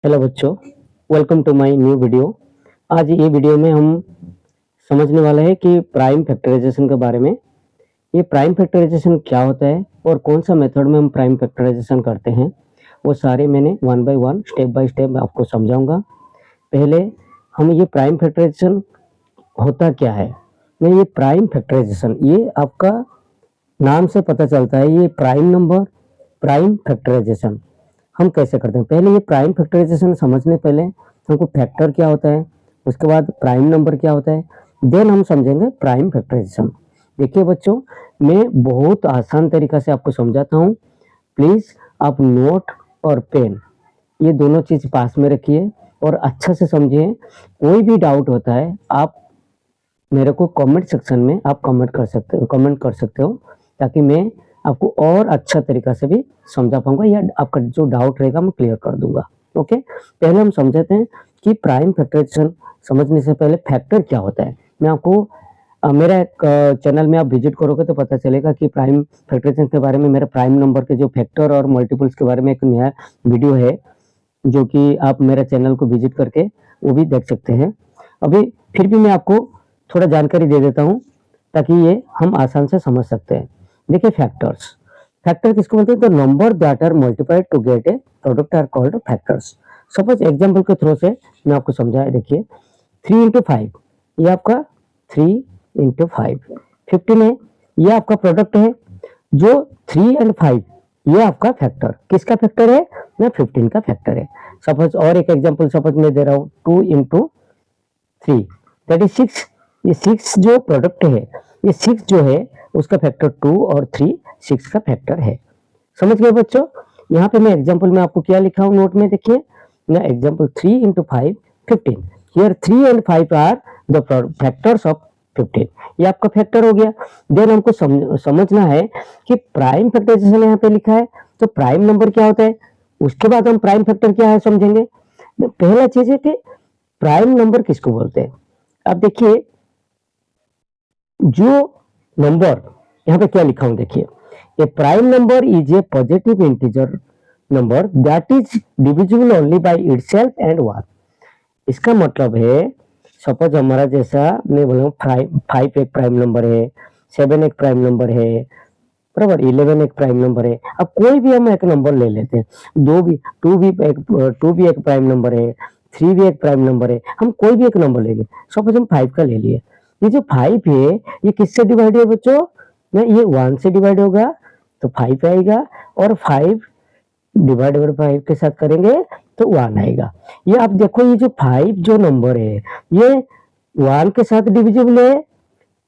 Hello बच्चों, welcome to my new video. आज ये वीडियो में हम समझने वाले हैं कि प्राइम फैक्टराइजेशन के बारे में। ये प्राइम फैक्टराइजेशन क्या होता है और कौन सा मेथड में हम प्राइम फैक्टराइजेशन करते हैं, वो सारे मैंने one by one step by step आपको समझाऊंगा। पहले हम ये प्राइम फैक्टराइजेशन होता क्या है। मैं ये प्राइम फैक्टराइजेशन, ये आपका नाम से पता चलता है, ये प्राइम नंबर प्राइम फैक्टराइजेशन हम कैसे करते हैं। पहले ये प्राइम फैक्टराइजेशन समझने पहले हमको फैक्टर क्या होता है, उसके बाद प्राइम नंबर क्या होता है, देन हम समझेंगे प्राइम फैक्टराइजेशन। देखिए बच्चों, मैं बहुत आसान तरीका से आपको समझाता हूँ। प्लीज़ आप नोट और पेन ये दोनों चीज़ पास में रखिए और अच्छा से समझिए। कोई भी डाउट होता है आप मेरे को कमेंट सेक्शन में आप कमेंट कर सकते हो, ताकि मैं आपको और अच्छा तरीका से भी समझा पाऊंगा या आपका जो डाउट रहेगा मैं क्लियर कर दूंगा। ओके, पहले हम समझते हैं कि प्राइम फैक्टराइजेशन समझने से पहले फैक्टर क्या होता है। मैं आपको मेरा एक चैनल में आप विजिट करोगे तो पता चलेगा कि प्राइम फैक्टराइजेशन के बारे में, मेरा प्राइम नंबर के जो फैक्टर और मल्टीपल्स के बारे में एक नया वीडियो है, जो कि आप मेरा चैनल को विजिट करके वो भी देख सकते हैं। अभी फिर भी मैं आपको थोड़ा जानकारी दे देता हूँ ताकि ये हम आसान से समझ सकते हैं। देखिए फैक्टर्स, फैक्टर किसको बोलते हैं, तो number that are multiplied to get a product are called factors. Suppose example के थ्रू से मैं आपको समझाया। देखिए 3 इंटू 5, ये आपका 3 इंटू 5 15 है, ये आपका प्रोडक्ट है। जो 3 एंड 5 ये आपका फैक्टर, किसका फैक्टर है ना, 15 का फैक्टर है। सपोज और एक एग्जांपल सपोज मैं दे रहा हूँ, 2 इंटू 3 दैट इज 6। ये 6 जो प्रोडक्ट है, ये 6 जो है उसका फैक्टर 2 और 3 6 का फैक्टर है। समझ गए बच्चों। यहाँ पे मैं एग्जांपल में आपको क्या लिखा हूँ नोट में, देखिए ना, example 3 into 5 15। Here 3 and 5 are the factors of 15। ये आपका फैक्टर हो गया। देन हमको समझना है कि प्राइम फैक्टराइजेशन यहाँ पे लिखा है, तो प्राइम नंबर क्या होता है, उसके बाद हम प्राइम फैक्टर क्या है समझेंगे। पहला चीज है कि प्राइम नंबर किसको बोलते हैं। अब देखिए जो नंबर यहाँ पे क्या लिखा हूं, देखिए a prime number is a positive integer number that is divisible only by itself and 1। इसका मतलब है, सपोज हमारा जैसा मैं बोलूँ 5 एक प्राइम नंबर है, 7 एक प्राइम नंबर है, बराबर 11 एक प्राइम नंबर है। अब कोई भी हम एक नंबर ले लेते हैं, 2 भी एक प्राइम नंबर है, 3 भी एक प्राइम नंबर है, हम कोई भी एक नंबर ले लें। सपोज हम 5 का ले लिए, ये जो 5 है ये किससे डिवाइड है बच्चों ना, ये 1 से डिवाइड होगा तो 5 आएगा, और 5 डिवाइड बाय 5 के साथ करेंगे तो 1 आएगा। ये आप देखो, ये जो 5 जो नंबर है ये 1 के साथ डिविजिबल है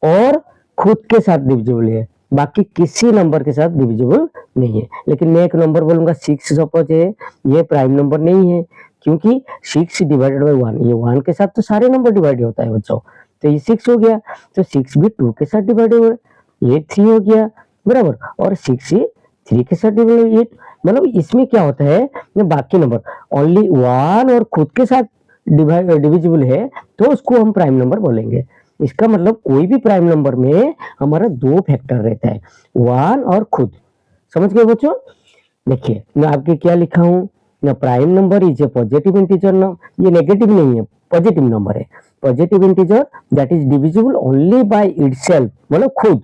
और खुद के साथ डिविजिबल है, बाकी किसी नंबर के साथ डिविजिबल नहीं है। लेकिन मैं एक नंबर बोलूंगा 6 सपोज है, ये प्राइम नंबर नहीं है, क्योंकि 6 डिवाइडेड बाय 1, ये 1 के साथ तो सारे नंबर डिवाइड होता है बच्चों, तो ये 6 हो गया। तो 6 भी 2 के साथ डिवाइड हो गया, ये 3 हो गया, बराबर, और 6 ही 3 के साथ डिवाइड, ये मतलब इसमें क्या होता है, बाकी नंबर ओनली 1 और खुद के साथ डिविजिबल है तो उसको हम प्राइम नंबर बोलेंगे। इसका मतलब कोई भी प्राइम नंबर में हमारा 2 फैक्टर रहता है, 1 और खुद। समझ गए बच्चों। देखिए मैं आपके क्या लिखा हूँ ना, prime number is a positive integer number, ये नेगेटिव नहीं है, पॉजिटिव नंबर है। Positive integer that is divisible only by itself, मतलब खुद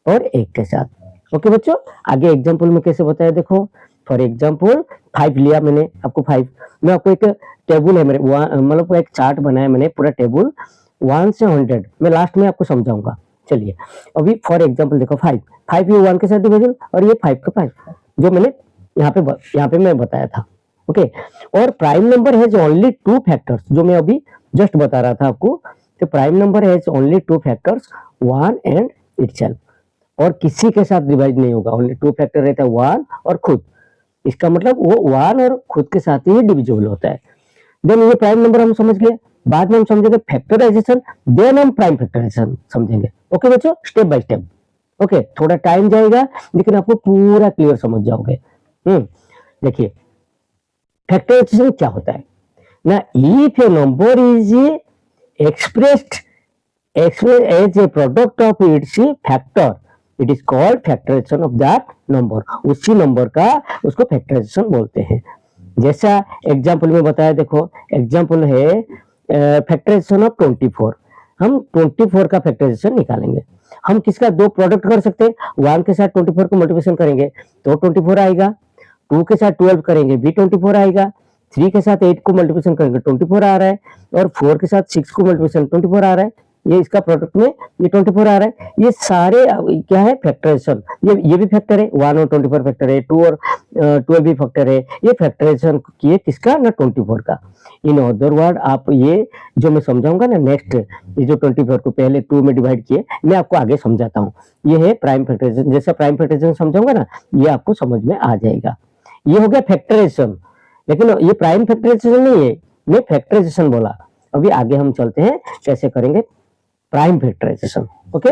और एक के साथ। ओके बच्चों, आगे एग्जांपल में कैसे बताया देखो। फॉर एग्जांपल 5 लिया मैंने, आपको 5, मैं आपको एक टेबल है मेरे, मतलब एक चार्ट बनाया मैंने, पूरा टेबल 1 से 100, मैं लास्ट में आपको समझाऊंगा। चलिए अभी फॉर एग्जांपल देखो 5 ये 1 के साथ डिविजन और ये 5 का 5 जो मैंने यहाँ पे मैं बताया था। ओके, और prime number has only 2 factors, जो मैं अभी जस्ट बता रहा था आपको। तो prime number has only 2 factors, 1 and itself, और किसी के साथ डिवाइड नहीं होगा। ओनली 2 फैक्टर रहता है, 1 और खुद। इसका मतलब वो 1 और खुद के साथ ही डिविजिबल होता है। देन ये प्राइम नंबर हम समझ गए, बाद में हम समझेंगे फैक्टराइजेशन, देन हम प्राइम फैक्टराइजेशन समझेंगे। ओके बच्चों, स्टेप बाय स्टेप। ओके, थोड़ा टाइम जाएगा लेकिन आपको पूरा क्लियर समझ जाओगे। देखिए फैक्टराइजेशन क्या होता है ना, if a number is expressed as a product of its factor, it is called factorization of that number. उसी नंबर का उसको फैक्टराइजेशन बोलते हैं। जैसा एग्जाम्पल में बताया, देखो एग्जाम्पल है फैक्टराइजेशन ऑफ 24। हम 24 का फैक्टराइजेशन निकालेंगे। हम किसका दो प्रोडक्ट कर सकते हैं, 1 के साथ 24 को मल्टीप्लिकेशन करेंगे तो 24 आएगा, 2 के साथ 12 करेंगे भी 24 आएगा, 3 के साथ 8 को मल्टीप्लिकेशन करेंगे 24 आ रहा है, और 4 के साथ 6 को मल्टीप्लिकेशन 24 आ रहा है। ये इसका प्रोडक्ट में ये 24 आ रहा है। ये सारे क्या है, फैक्टराइजेशन। ये भी फैक्टर है, 1 और 24 फैक्टर है, 2 और 12 भी फैक्टर है। ये फैक्टराइजेशन किए किसका ना 24 का। इन अदर वर्ड आप ये जो मैं समझाऊंगा ना नेक्स्ट, ये जो 24 को पहले 2 में डिवाइड किए, मैं आपको आगे समझाता हूँ। ये है प्राइम फैक्टराइजेशन। जैसा प्राइम फैक्टराइजेशन समझाऊंगा ना, ये आपको समझ में आ जाएगा। ये हो गया फैक्टराइजेशन, लेकिन ये प्राइम फैक्टराइजेशन नहीं है, मैं फैक्टराइजेशन बोला। अभी आगे हम चलते हैं कैसे करेंगे prime factorization. Okay,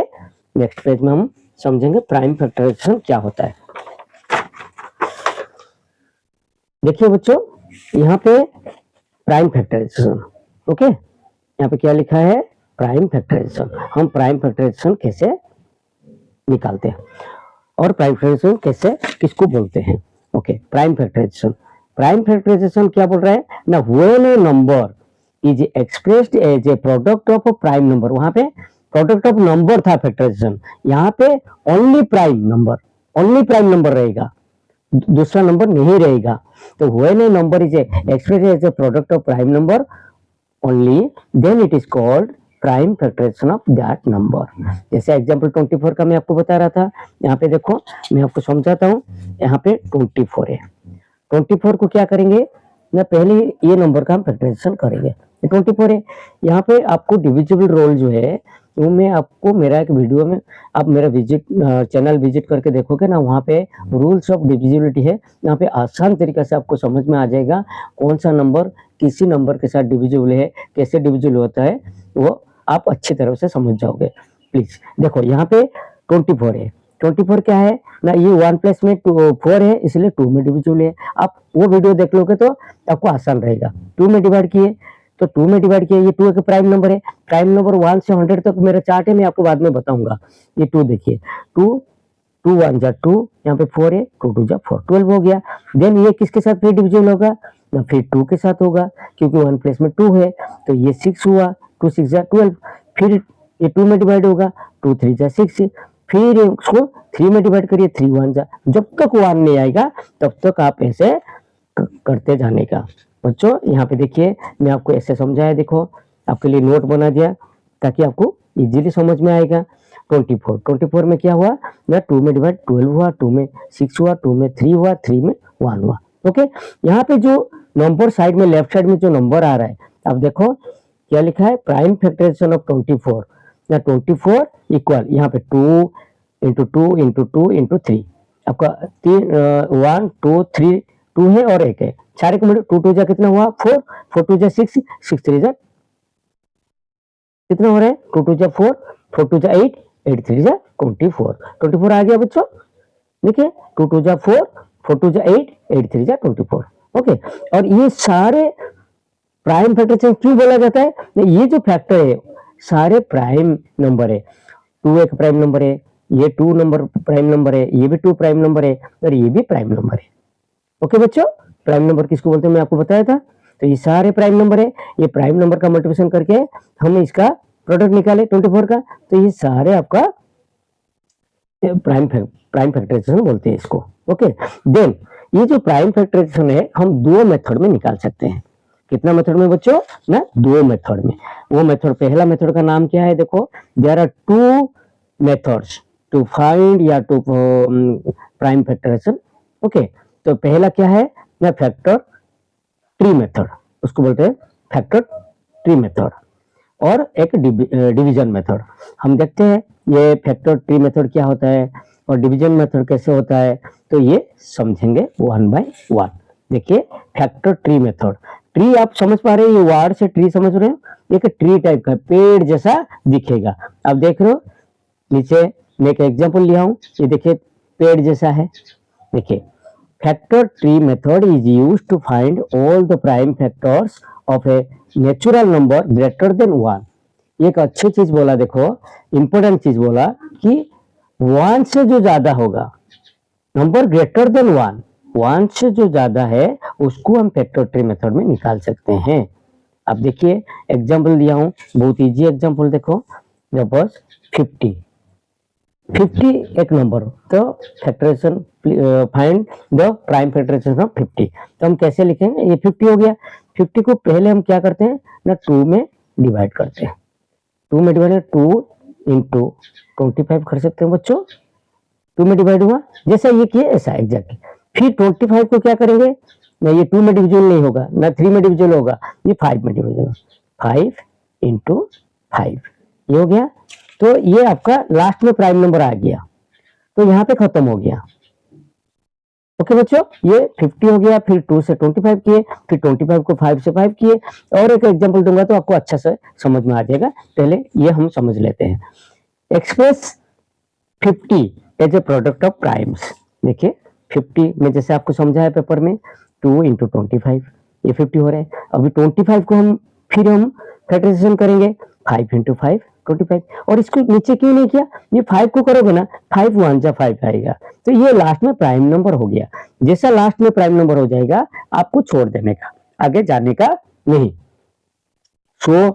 next page में हम समझेंगे प्राइम फैक्टराइजेशन क्या होता है। देखिए बच्चों, यहाँ पे प्राइम फैक्टराइजेशन, ओके, यहाँ पे क्या लिखा है, प्राइम फैक्टराइजेशन। हम प्राइम फैक्टराइजेशन कैसे निकालते हैं और प्राइम फैक्टराइजेशन कैसे किसको बोलते हैं। Okay, prime factorization. Prime factorization क्या बोल रहा है ना, when a number is expressed as a product of a prime number. वहां पे प्रोडक्ट ऑफ नंबर था फैक्टराइजेशन, यहाँ पे ओनली प्राइम नंबर रहेगा, दूसरा नंबर नहीं रहेगा। तो when a number is expressed as a product of prime number only, then it is called prime factorization of that number. जैसे एग्जांपल 24 का मैं आपको बता रहा था, यहाँ पे देखो मैं आपको समझाता हूँ। यहाँ पे 24 है, 24 को क्या करेंगे ना, पहले ये नंबर का हम फैक्टराइजेशन करेंगे। 24 है, यहाँ पे आपको डिविजिबल रोल जो है वो मैं आपको मेरा एक वीडियो में, आप मेरा चैनल विजिट करके देखोगे ना, वहाँ पे रूल्स ऑफ डिविजिबिलिटी है। यहाँ पे आसान तरीके से आपको समझ में आ जाएगा कौन सा नंबर किसी नंबर के साथ डिविजिबल है, कैसे डिविजिबल होता है, वो आप अच्छी तरह से समझ जाओगे। प्लीज देखो, यहाँ पे 24 है, 24 क्या है ना, ये 1 प्लस में 4 है, इसलिए 2 में डिविजिबल है। आप वो वीडियो देख लोगे तो आपको आसान रहेगा। 2 में डिवाइड किए तो 2 में डिवाइड किए, ये 2 एक प्राइम नंबर है। प्राइम नंबर 1 से 100 तक मेरा चार्ट है, मैं आपको बाद में बताऊंगा। ये 2 देखिए, 2 2 1 जा 2, यहाँ पे 4 है, 2 2 जा 4, 12 हो गया। देन ये किसके साथ फिर डिविजिबल होगा ना, फिर 2 के साथ होगा, क्योंकि 1 प्लस में 2 है, तो ये 6 हुआ, 2 6 जा 12। फिर ये 2 में डिवाइड होगा, 2 3 जा 6, फिर उसको 3 में डिवाइड करिए, 3 1 जा, जब तक 1 नहीं आएगा तब तक आप ऐसे करते जाने का। बच्चों यहाँ पे देखिए, मैं आपको ऐसे समझाया, देखो आपके लिए नोट बना दिया ताकि आपको इजीली समझ में आएगा। 24 में क्या हुआ ना, 2 में डिवाइड 12 हुआ, 2 में 6 हुआ, 2 में 3 हुआ, 3 में 1 हुआ। ओके, यहाँ पे जो नंबर साइड में लेफ्ट साइड में जो नंबर आ रहा है, अब देखो क्या लिखा है, प्राइम फैक्टराइजेशन ऑफ 24 ना, 24 इक्वल यहाँ पे 2 इंटू 2 इंटू 2 इंटू 3, आपका 1 2 3 2 है और 1 है, सारे को मिले 2 2 जा कितना हुआ 4, 4 2 जा 6, 6 3 जा कितना हो रहा है 2 2 जा 4, 4 2 जा 8, 8 3 जा 24, 24 आ गया बच्चों। देखिए 2 2 जा 4, 4 2 जा 8, 8 3 जा 24। ओके, और ये सारे प्राइम फैक्टराइजेशन क्यों बोला जाता है, ये जो फैक्टर है सारे प्राइम नंबर है। 2 एक प्राइम नंबर है, ये 2 नंबर प्राइम नंबर है, ये भी 2 प्राइम नंबर है, और ये भी प्राइम नंबर है। ओके बच्चों, प्राइम नंबर किसको बोलते हैं मैं आपको बताया था। तो ये सारे प्राइम नंबर है, ये प्राइम नंबर का मल्टीप्लिकेशन करके हमने इसका प्रोडक्ट निकाले 24 का, तो ये सारे आपका प्राइम फैक्टराइजेशन बोलते हैं इसको। ओके, देन ये जो प्राइम फैक्टराइजेशन है हम 2 मेथड में निकाल सकते हैं। कितना मेथड में बच्चों ना, 2 मेथड में। वो मेथड, पहला मेथड का नाम क्या है, देखो there are 2 methods to find या टू प्राइम फैक्टराइजेशन। ओके, तो पहला क्या है ना, फैक्टर ट्री मेथड, उसको बोलते हैं फैक्टर ट्री मेथड, और एक डिवीजन मेथड। हम देखते हैं ये फैक्टर ट्री मेथड क्या होता है और डिवीजन मेथड कैसे होता है, तो ये समझेंगे 1 बाय 1। देखिए फैक्टर ट्री मेथड, ट्री आप समझ पा रहे हैं, ये वर्ड से ट्री समझ रहे हो, एक ट्री टाइप का पेड़ जैसा दिखेगा। आप देख रहे हो नीचे मैं एक एग्जांपल लिया हूं, ये देखिए पेड़ जैसा है। देखिए factor tree method is used to find all the prime factors of a natural number greater than 1। एक अच्छी चीज बोला, देखो इंपॉर्टेंट चीज बोला कि 1 से जो ज्यादा होगा, नंबर ग्रेटर देन 1, 1 से जो ज्यादा है उसको हम फैक्टर ट्री मेथड में निकाल सकते हैं। अब देखिए एग्जाम्पल दिया हूं, बहुत इजी एग्जाम्पल देखो, सपोज 50 एक नंबर, तो factorization find the prime factorization of 50। तो हम कैसे लिखेंगे, ये 50 हो गया, 50 को पहले हम क्या करते हैं ना 2 में डिवाइड करते हैं, 2 में डिवाइड 2 इंटू 25 कर सकते हैं बच्चों, 2 में डिवाइड हुआ, जैसा ये किए ऐसा एग्जैक्टली। फिर 25 को क्या करेंगे ना, ये 2 में डिविजन नहीं होगा ना 3 में डिविजन होगा, ये 5 में डिविजन होगा, 5 इंटू 5 ये हो गया। तो ये आपका लास्ट में प्राइम नंबर आ गया, तो यहाँ पे खत्म हो गया। ओके बच्चों, ये 50 हो गया, फिर 2 से 25 किए, फिर 25 को 5 से 5 किए। और एक एग्जांपल दूंगा तो आपको अच्छा से समझ में आ जाएगा, पहले ये हम समझ लेते हैं। Express 50 as a product of primes. देखिए 50 में जैसे आपको समझा है पेपर में, 2 इंटू 25 ये 50 हो रहा है। अभी 25 को हम फैक्टराइजेशन करेंगे, 5 इंटू 5 25। और इसको नीचे क्यों नहीं किया, ये 5 को करोगे ना 5 1 जा 5 आएगा, तो ये लास्ट में प्राइम नंबर हो गया। जैसा लास्ट में प्राइम नंबर हो जाएगा आपको छोड़ देने का, आगे जाने का नहीं। So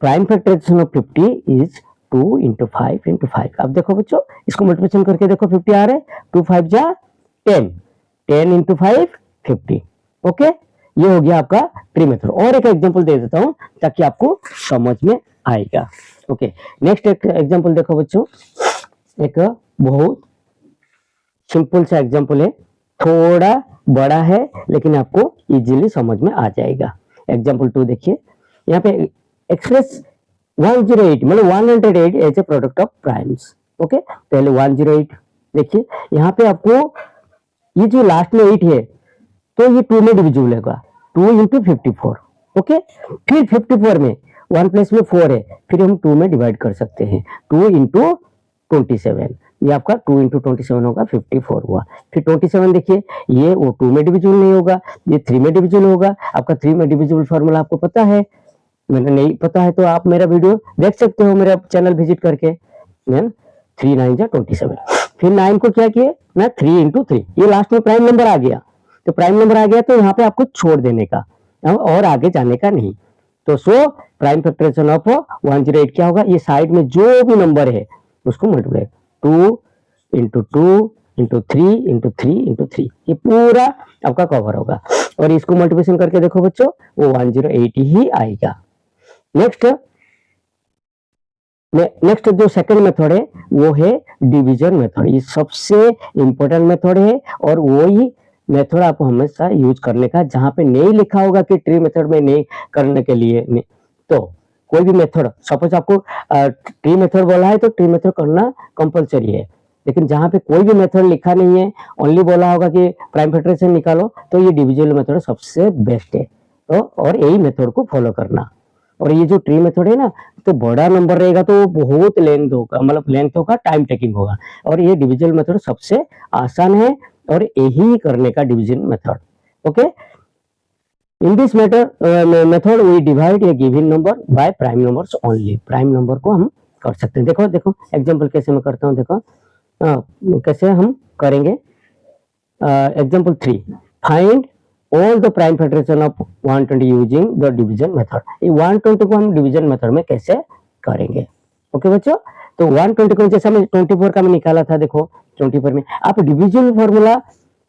prime factorization of 50 is 2 into 5 into 5। अब देखो बच्चों इसको मल्टीप्लिकेशन करके देखो, 50 आ रहा है, 2 5 जा 10, 10 इंटू 5 50। ओके, ये हो गया आपका ट्री मेथड। और एक एग्जांपल दे देता हूं ताकि आपको समझ में आएगा। ओके, नेक्स्ट एक एग्जांपल देखो बच्चों, एक बहुत सिंपल सा एग्जांपल है, थोड़ा बड़ा है लेकिन आपको इजीली समझ में आ जाएगा। एग्जांपल 2 देखिए, यहाँ पे एक्सप्रेस 108 मतलब 108 as a product of primes. Okay, पहले 108 देखिए, यहाँ पे आपको ये जो लास्ट में 8 है तो ये 2 में डिविजिबल होगा, 2 इंटू 54। ओके, फिर 54 में 1 प्लस में 4 है, फिर हम 2 में डिवाइड कर सकते हैं, 2 इंटू 27, ये आपका 2 इंटू 27 होगा, 54 हुआ। फिर 27 देखिए, ये वो 2 में डिविजिबल नहीं होगा, ये 3 में डिविजिबल होगा। आपका 3 में डिविजिबल फॉर्मूला आपको पता है, मैंने नहीं पता है तो आप मेरा वीडियो देख सकते हो, मेरा चैनल विजिट करके। 3 9 जा 27। फिर 9 को क्या किए ना 3 इंटू 3, ये लास्ट में प्राइम नंबर आ गया, तो प्राइम नंबर आ गया तो यहाँ पे आपको छोड़ देने का और आगे जाने का नहीं। तो सो प्राइम फैक्टराइजेशन ऑफ 108 क्या होगा, ये साइड में जो भी नंबर है उसको multiply 2 into 2 into 3 into 3 into 3, ये पूरा आपका कवर होगा। और इसको मल्टीप्लिकेशन करके देखो बच्चों, वो 108 ही आएगा। नेक्स्ट जो सेकंड मेथड है वो है डिवीजन मेथड। ये सबसे इंपॉर्टेंट मेथड है और वही मेथड आपको हमेशा यूज करने का, जहां पे नहीं लिखा होगा कि ट्री मेथड में नहीं करने के लिए नहीं, तो कोई भी मेथड, सपोज आपको ट्री मेथड बोला है तो ट्री मेथड करना कंपलसरी है, लेकिन जहां पे कोई भी मेथड लिखा नहीं है, ओनली बोला होगा कि प्राइम फैक्टराइजेशन निकालो, तो ये डिविजन मेथड सबसे बेस्ट है। तो और यही मेथड को फॉलो करना। और ये जो ट्री मेथड है ना, तो बड़ा नंबर रहेगा तो बहुत लेंथ होगा, मतलब लेंथ होगा, टाइम टेकिंग होगा, और ये डिविजन मेथड सबसे आसान है और यही करने का division method. Okay, in this method we divide a given number by prime numbers only. Prime number को हम कर सकते हैं। देखो देखो एग्जांपल कैसे मैं करता हूँ, देखो कैसे हम करेंगे। Example 3, find all the prime factorization of 120 using the division method. ये 120 को हम डिवीजन मेथड में कैसे करेंगे। ओके बच्चों, तो 120 को जैसा मैं 24 का मैं निकाला था, देखो 24 में आप डिविजन फॉर्मूला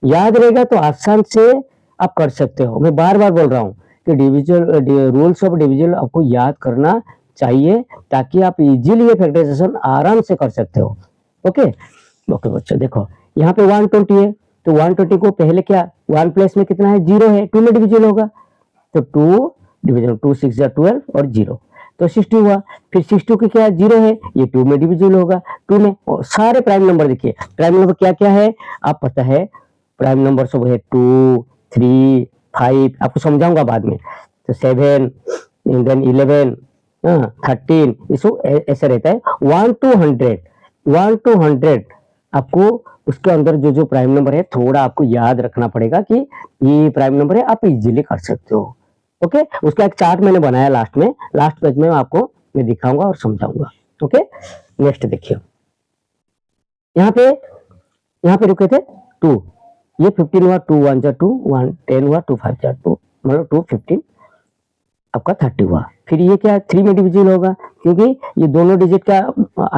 याद रहेगा तो आसान से आप कर सकते हो। मैं बार बार बोल रहा हूँ कि डिविजन रूल्स ऑफ डिविजन आपको याद करना चाहिए ताकि आप इजीली ये फैक्टराइजेशन आराम से कर सकते हो। ओके ओके बच्चों, देखो यहाँ पे 120 है, तो 120 को पहले क्या 1 प्लस में कितना है 0 है, 2 में डिविजन होगा, तो 2 डिविजन 2 6 जा 12 और 0, तो 60 हुआ। फिर 62 की क्या 0 है, ये 2 में डिविजन होगा, 2 में। और सारे प्राइम नंबर देखिए, प्राइम नंबर क्या क्या है आप पता है, प्राइम नंबर सब है 2 3 5, आपको समझाऊंगा बाद में, तो 7 देन 11 13, इसको ऐसा रहता है। 1 to 100 आपको उसके अंदर जो जो प्राइम नंबर है थोड़ा आपको याद रखना पड़ेगा कि ये प्राइम नंबर है, आप इजीली कर सकते हो। ओके, उसका एक चार्ट मैंने बनाया लास्ट में, लास्ट पेज में आपको मैं दिखाऊंगा और समझाऊंगा। ओके, नेक्स्ट देखिए, यहाँ पे रुके थे 2, ये 15 हुआ, 2 1 जा 2 1 10 हुआ, 2 5 जा 2 मतलब 2 15 आपका 30 हुआ। फिर ये क्या 3 में डिविजिबल होगा क्योंकि ये दोनों डिजिट का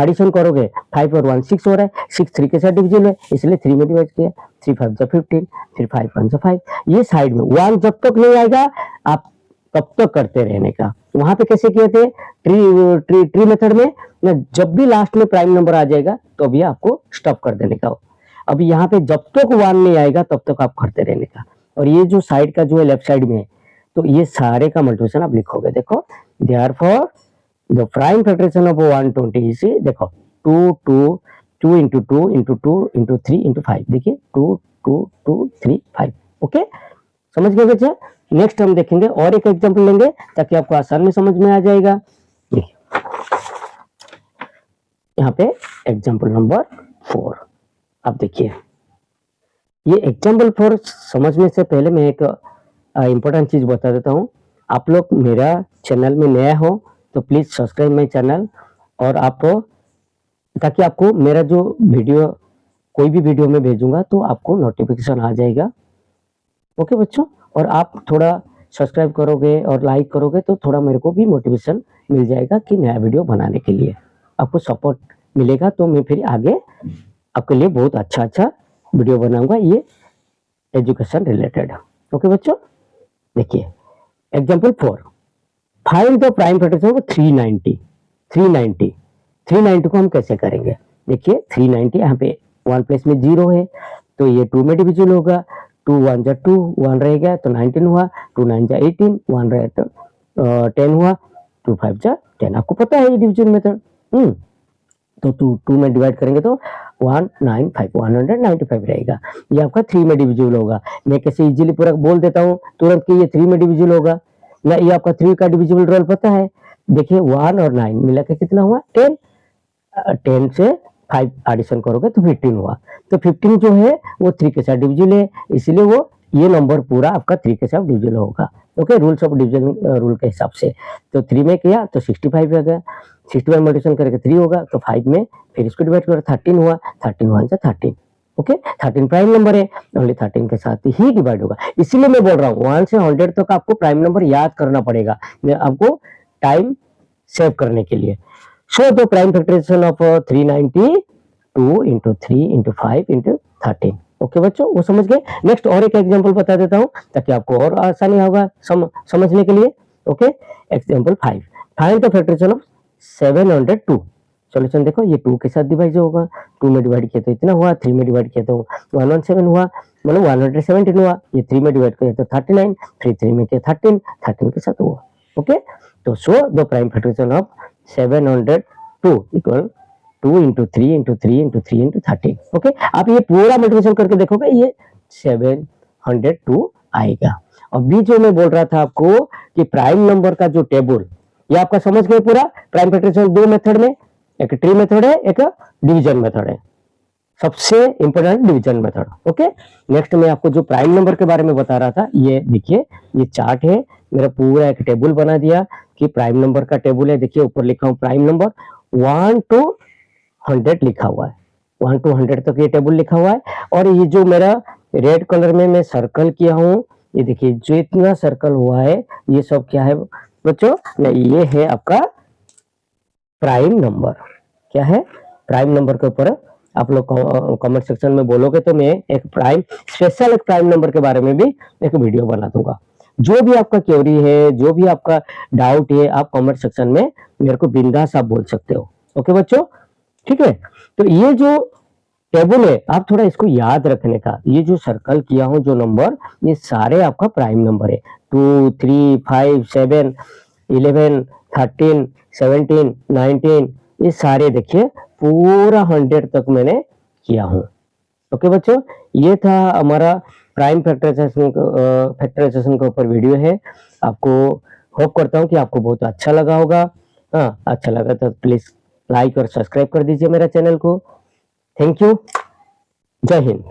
एडिशन करोगे 5 और 1 6 हो रहा है, 6 3 के साथ डिविजिबल है इसलिए 3 में डिवाइड किया, 3 5 जा 15, फिर 5 1 जा 5। ये साइड में 1 जब तक नहीं आएगा आप तब तक करते रहने का। वहां पे कैसे किए थे ट्री मेथड में ना, जब भी लास्ट में प्राइम नंबर आ जाएगा तो अभी आपको स्टॉप कर देने का। अब यहाँ पे जब तक 1 नहीं आएगा तब तक आप करते रहने का। और ये जो साइड का जो है लेफ्ट साइड में है तो ये सारे का मल्टीप्लिकेशन आप लिखोगे। देखो therefore the prime factorization of 120 is देखो 2 2 2 into 2 into 2 into 3 into 5। देखिए 2 2 2 3 5। ओके समझ गए बच्चे। नेक्स्ट हम देखेंगे और एक एग्जांपल लेंगे ताकि आपको आसान में समझ में आ जाएगा। देखिए यहाँ पे एग्जांपल नंबर 4 आप देखिए। ये एग्जांपल 4 समझने से पहले मैं एक इम्पोर्टेंट चीज बता देता हूँ। आप लोग मेरा चैनल में नया हो तो प्लीज सब्सक्राइब माई चैनल, और आप ताकि आपको मेरा जो वीडियो कोई भी वीडियो में भेजूंगा तो आपको नोटिफिकेशन आ जाएगा। ओके बच्चों, और आप थोड़ा सब्सक्राइब करोगे और लाइक करोगे तो थोड़ा मेरे को भी मोटिवेशन मिल जाएगा कि नया वीडियो बनाने के लिए आपको सपोर्ट मिलेगा, तो मैं फिर आगे आपके लिए बहुत अच्छा वीडियो बनाऊंगा ये एजुकेशन रिलेटेड। ओके बच्चों देखिए example 4, find the prime factorization of 390। 390 को हम कैसे करेंगे। देखिए 390 यहाँ पे 1 प्लेस में 0 है तो ये 2 में डिविजिबल होगा। 2 1 जा 2 1 रहेगा तो 19 हुआ, 2 9 जा 18 1 रहे तो 10 हुआ, 2 5 जा 10। आपको पता है ये डिविजन मेथड। तो 2 में डिवाइड करेंगे तो 195 रहेगा। ये आपका 3 में डिविजिबल होगा। मैं कैसे इजीली पूरा बोल देता हूँ तुरंत कि ये 3 में डिविजिबल होगा ना। ये आपका 3 का डिविजिबल रोल पता है। देखिए 1 और 9 मिला के कितना हुआ 10। 10 से 5 एडिशन करोगे तो 15 हुआ। तो 15 जो है वो 3 के साथ डिविजिबल है इसलिए वो ये नंबर पूरा आपका 3 के साथ डिविजिबल होगा। Okay rules of division rule के हिसाब से। तो 3 में किया तो 65 आ गया, 65 मल्टीप्लिकेशन करके 3 होगा तो 5 में फिर इसको डिवाइड करो 13 हुआ, 13 1 जा 13। ओके 13 प्राइम नंबर है, ओनली 13 के साथ ही डिवाइड होगा। इसीलिए मैं बोल रहा हूँ 1 से 100 तक आपको प्राइम नंबर याद करना पड़ेगा आपको टाइम सेव करने के लिए। So the prime factorization of 390 2 into 3 into 5 into 13। Okay बच्चों वो समझ गए। नेक्स्ट और एक एग्जांपल बता देता हूँ ताकि आपको और आसानी होगा समझने के लिए। Okay example 5, find the factorization of 702। Solution देखो ये 2 के साथ डिवाइड होगा। 2 में डिवाइड किया तो इतना हुआ, 3 में डिवाइड किया तो 117 हुआ मतलब 117 हुआ। ये 3 में डिवाइड किया तो 39, फिर 3 में किया 13 के साथ हुआ। ओके तो so the prime factorization of 702 equal 2 into 3 into 3 into 3 into 13। Okay आप ये पूरा मल्टीप्लिकेशन करके देखोगे ये 702 आएगा। अभी जो मैं बोल रहा था आपको कि प्राइम नंबर का जो टेबल ये आपका समझ गए पूरा। प्राइम फैक्टराइजेशन 2 मेथड में, एक ट्री मेथड है एक डिवीजन मेथड है। सबसे important division method. Okay next मैं आपको जो प्राइम नंबर के बारे में बता रहा था ये देखिए ये चार्ट है मेरा पूरा एक टेबल बना दिया कि प्राइम नंबर का टेबल है। देखिए ऊपर लिखा हूं प्राइम नंबर 1 to 100 लिखा हुआ है, 1 to 100 तक ये टेबल लिखा हुआ है। और ये जो मेरा रेड कलर में मैं सर्कल किया हूँ ये देखिए जो इतना सर्कल हुआ है ये सब क्या है बच्चों, ये है आपका प्राइम नंबर। क्या है प्राइम नंबर के ऊपर आप लोग कमेंट सेक्शन में बोलोगे तो मैं एक प्राइम स्पेशल एक प्राइम नंबर के बारे में भी एक वीडियो बना दूंगा। जो भी आपका क्वेरी है जो भी आपका डाउट है आप कमेंट सेक्शन में मेरे को बिंदास आप बोल सकते हो। ओके बच्चों ठीक है। तो ये जो टेबल है आप थोड़ा इसको याद रखने का। ये जो सर्कल किया हूं जो नंबर ये सारे आपका प्राइम नंबर है। 2 3 5 7 11 13 17 19 ये सारे देखिए पूरा 100 तक मैंने किया हूं। ओके बच्चों ये था हमारा प्राइम फैक्टराइजेशन के ऊपर वीडियो है। आपको होप करता हूं कि आपको बहुत अच्छा लगा होगा। हाँ अच्छा लगा तो प्लीज लाइक और सब्सक्राइब कर दीजिए मेरा चैनल को। थैंक यू, जय हिंद।